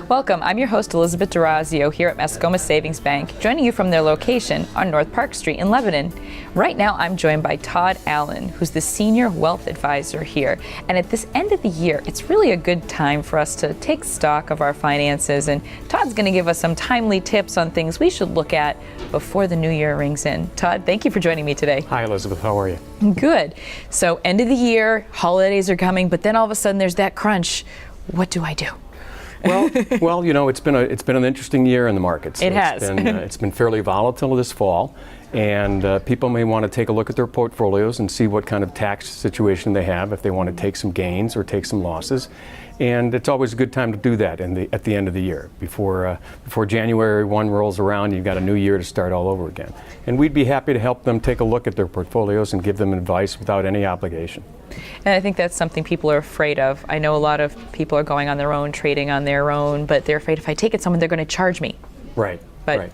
Welcome. I'm your host, Elizabeth D'Orazio, here at Mascoma Savings Bank, joining you from their location on North Park Street in Lebanon. Right now, I'm joined by Todd Allen, who's the Senior Wealth Advisor here. And at this end of the year, it's really a good time for us to take stock of our finances. And Todd's going to give us some timely tips on things we should look at before the new year rings in. Todd, thank you for joining me today. Hi, Elizabeth. How are you? Good. So, end of the year, holidays are coming, but then all of a sudden there's that crunch. What do I do? Well, you know, it's been an interesting year in the markets. It has. It's been fairly volatile this fall, and people may want to take a look at their portfolios and see what kind of tax situation they have, if they want to take some gains or take some losses. And it's always a good time to do that at the end of the year. Before January 1 rolls around, you've got a new year to start all over again. And we'd be happy to help them take a look at their portfolios and give them advice without any obligation. And I think that's something people are afraid of. I know a lot of people are going on their own, trading on their own, but they're afraid if I take it somewhere, they're going to charge me. Right. But right.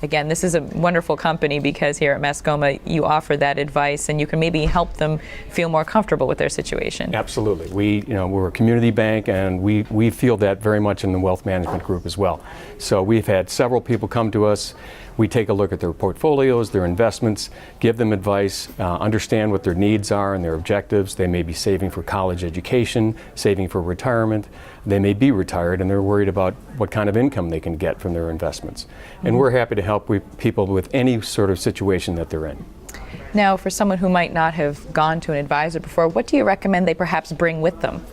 Again, this is a wonderful company because here at Mascoma, you offer that advice and you can maybe help them feel more comfortable with their situation. Absolutely. We're a community bank, and we feel that very much in the wealth management group as well. So we've had several people come to us. We take a look at their portfolios, their investments, give them advice, understand what their needs are and their objectives. They may be saving for college education, saving for retirement. They may be retired and they're worried about what kind of income they can get from their investments. And we're happy to help people with any sort of situation that they're in. Now, for someone who might not have gone to an advisor before, what do you recommend they perhaps bring with them?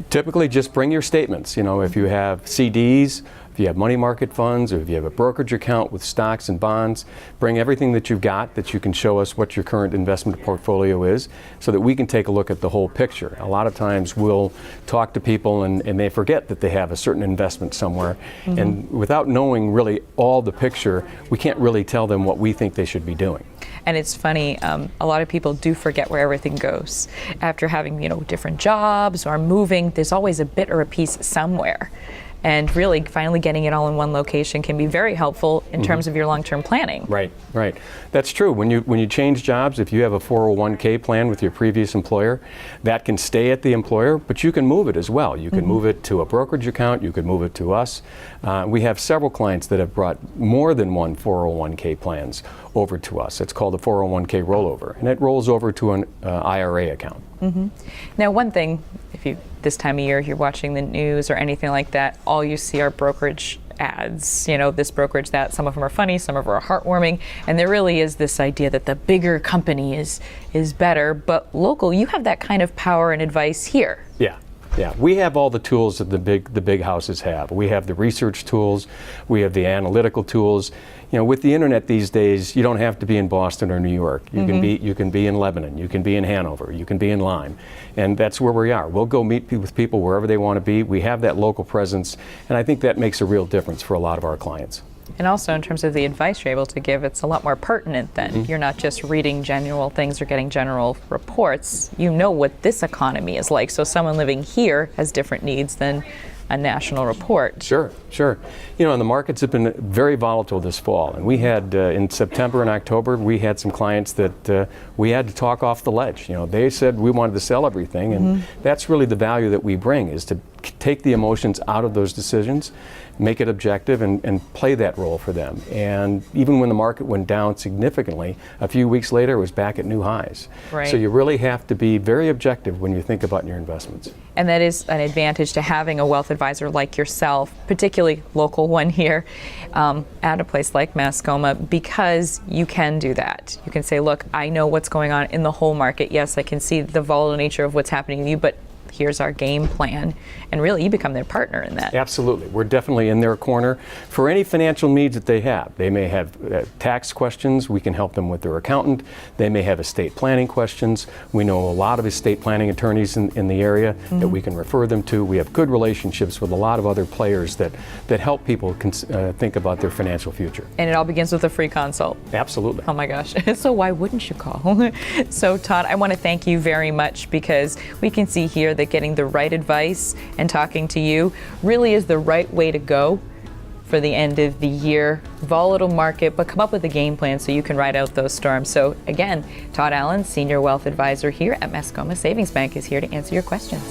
Typically, just bring your statements. You know, if you have CDs, if you have money market funds, or if you have a brokerage account with stocks and bonds, bring everything that you've got that you can show us what your current investment portfolio is so that we can take a look at the whole picture. A lot of times we'll talk to people and they forget that they have a certain investment somewhere. And without knowing really all the picture, we can't really tell them what we think they should be doing. And it's funny, a lot of people do forget where everything goes. After having, different jobs or moving, there's always a bit or a piece somewhere. And really, finally getting it all in one location can be very helpful in terms of your long-term planning. Right. That's true. When you change jobs, if you have a 401k plan with your previous employer, that can stay at the employer, but you can move it as well. You can move it to a brokerage account. You could move it to us. We have several clients that have brought more than one 401k plans over to us. It's called a 401k rollover, and it rolls over to an IRA account. Now, one thing, this time of year, you're watching the news or anything like that, all you see are brokerage ads, this brokerage, that. Some of them are funny, some of them are heartwarming, and there really is this idea that the bigger company is better, but local, you have that kind of power and advice here. Yeah, we have all the tools that the big houses have. We have the research tools, we have the analytical tools. With the internet these days, you don't have to be in Boston or New York. You can be in Lebanon, you can be in Hanover, you can be in Lyme, and that's where we are. We'll go meet with people wherever they want to be. We have that local presence, and I think that makes a real difference for a lot of our clients. And also in terms of the advice you're able to give, it's a lot more pertinent then. You're not just reading general things or getting general reports. You know what this economy is like. So someone living here has different needs than a national report. Sure. And the markets have been very volatile this fall. And we had, in September and October, we had some clients that we had to talk off the ledge. They said we wanted to sell everything. And that's really the value that we bring, is to take the emotions out of those decisions, make it objective, and play that role for them. And even when the market went down significantly, a few weeks later it was back at new highs. Right. So you really have to be very objective when you think about your investments. And that is an advantage to having a wealth advisor like yourself, particularly local one here, at a place like Mascoma, because you can do that. You can say, look, I know what's going on in the whole market. Yes, I can see the volatile nature of what's happening to you, but here's our game plan, and really you become their partner in that. Absolutely. We're definitely in their corner for any financial needs that they have. They may have tax questions. We can help them with their accountant. They may have estate planning questions. We know a lot of estate planning attorneys in the area that we can refer them to. We have good relationships with a lot of other players that help people think about their financial future. And it all begins with a free consult. Absolutely. Oh my gosh. So why wouldn't you call? So Todd, I want to thank you very much, because we can see here that getting the right advice and talking to you really is the right way to go for the end of the year. Volatile market, but come up with a game plan so you can ride out those storms. So again, Todd Allen, Senior Wealth Advisor here at Mascoma Savings Bank, is here to answer your questions.